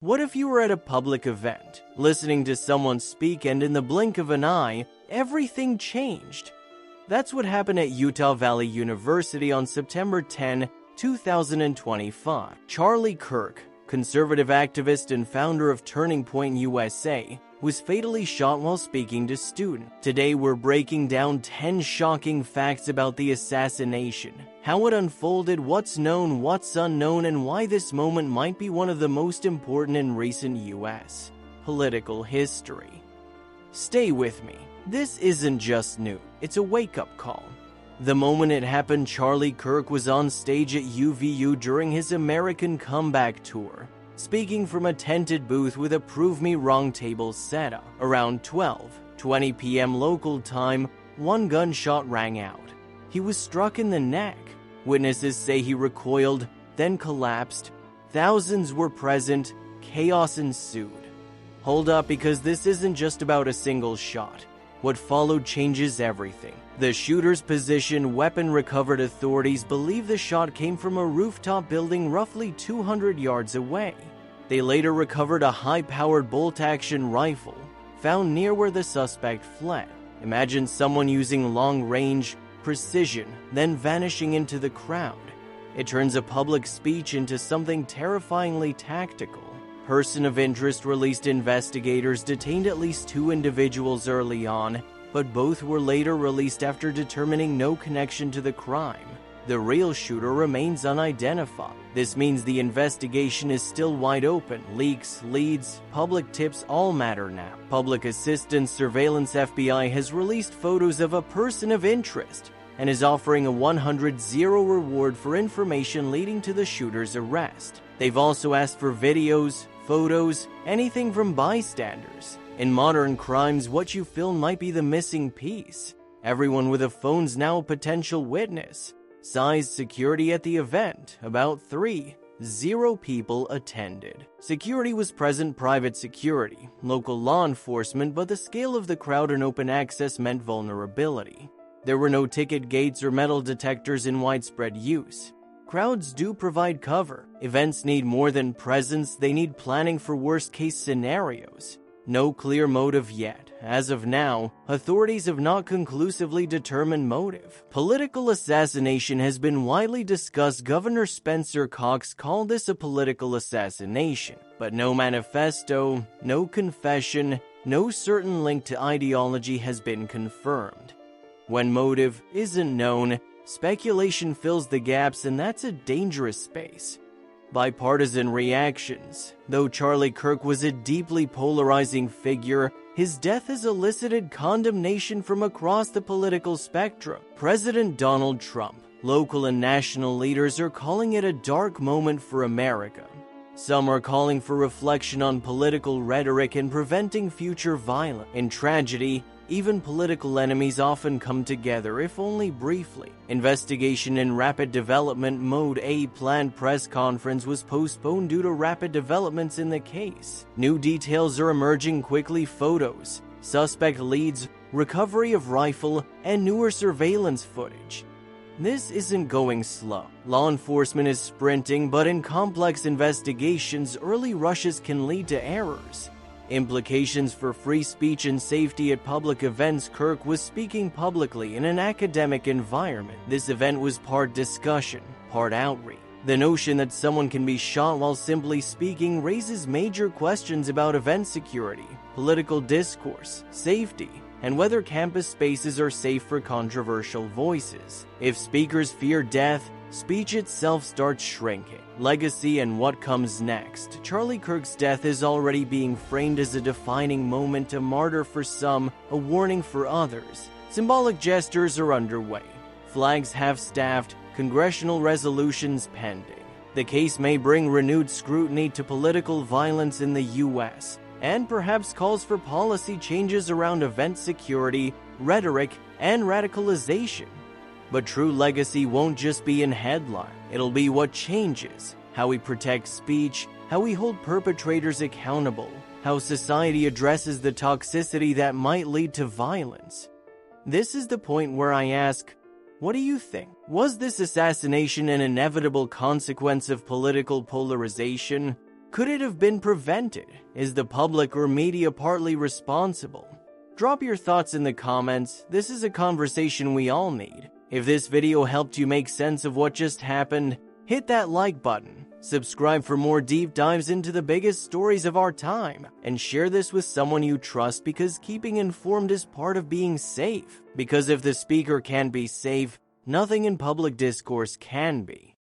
What if you were at a public event, listening to someone speak, and in the blink of an eye, everything changed? That's what happened at Utah Valley University on September 10, 2025. Charlie Kirk, conservative activist and founder of Turning Point USA, was fatally shot while speaking to students. Today we're breaking down 10 shocking facts about the assassination, how it unfolded, what's known, what's unknown, and why this moment might be one of the most important in recent U.S. political history. Stay with me. This isn't just news, it's a wake-up call. The moment it happened, Charlie Kirk was on stage at UVU during his American Comeback Tour, speaking from a tented booth with a Prove Me Wrong table set up. Around 12:20 p.m. local time, one gunshot rang out. He was struck in the neck. Witnesses say he recoiled, then collapsed. Thousands were present. Chaos ensued. Hold up, because this isn't just about a single shot. What followed changes everything. The shooter's position, weapon recovered. Authorities believe the shot came from a rooftop building roughly 200 yards away. They later recovered a high-powered bolt-action rifle found near where the suspect fled. Imagine someone using long-range precision, then vanishing into the crowd. It turns a public speech into something terrifyingly tactical. Person of interest released. Investigators detained at least 2 individuals early on, but both were later released after determining no connection to the crime. The real shooter remains unidentified. This means the investigation is still wide open. Leaks, leads, public tips all matter now. Public assistance surveillance. FBI has released photos of a person of interest and is offering a $100 reward for information leading to the shooter's arrest. They've also asked for videos, photos, anything from bystanders. In modern crimes, what you film might be the missing piece. Everyone with a phone's now a potential witness. Size. Security at the event, about 30 people attended. Security was present. Private security, local law enforcement, but the scale of the crowd and open access meant vulnerability. There were no ticket gates or metal detectors in widespread use. Crowds do provide cover. Events need more than presence, they need planning for worst-case scenarios. No clear motive yet. As of now, authorities have not conclusively determined motive. Political assassination has been widely discussed. Governor Spencer Cox called this a political assassination, but no manifesto, no confession, no certain link to ideology has been confirmed. When motive isn't known, speculation fills the gaps, and that's a dangerous space. Bipartisan reactions. Though Charlie Kirk was a deeply polarizing figure, his death has elicited condemnation from across the political spectrum. President Donald Trump, local and national leaders are calling it a dark moment for America. Some are calling for reflection on political rhetoric and preventing future violence. In tragedy, even political enemies often come together, if only briefly. Investigation in rapid development mode. A planned press conference was postponed due to rapid developments in the case. New details are emerging quickly. Photos, suspect leads, recovery of rifle, and newer surveillance footage. This isn't going slow. Law enforcement is sprinting, but in complex investigations, early rushes can lead to errors. Implications for free speech and safety at public events. Kirk was speaking publicly in an academic environment. This event was part discussion, part outreach. The notion that someone can be shot while simply speaking raises major questions about event security, political discourse, safety, and whether campus spaces are safe for controversial voices. If speakers fear death, speech itself starts shrinking. Legacy and what comes next. Charlie Kirk's death is already being framed as a defining moment, a martyr for some, a warning for others. Symbolic gestures are underway. Flags half-staffed, congressional resolutions pending. The case may bring renewed scrutiny to political violence in the U.S., and perhaps calls for policy changes around event security, rhetoric, and radicalization. But true legacy won't just be in headline. It'll be what changes, how we protect speech, how we hold perpetrators accountable, how society addresses the toxicity that might lead to violence. This is the point where I ask, what do you think? Was this assassination an inevitable consequence of political polarization? Could it have been prevented? Is the public or media partly responsible? Drop your thoughts in the comments. This is a conversation we all need. If this video helped you make sense of what just happened, hit that like button, subscribe for more deep dives into the biggest stories of our time, and share this with someone you trust, because keeping informed is part of being safe. Because if the speaker can't be safe, nothing in public discourse can be.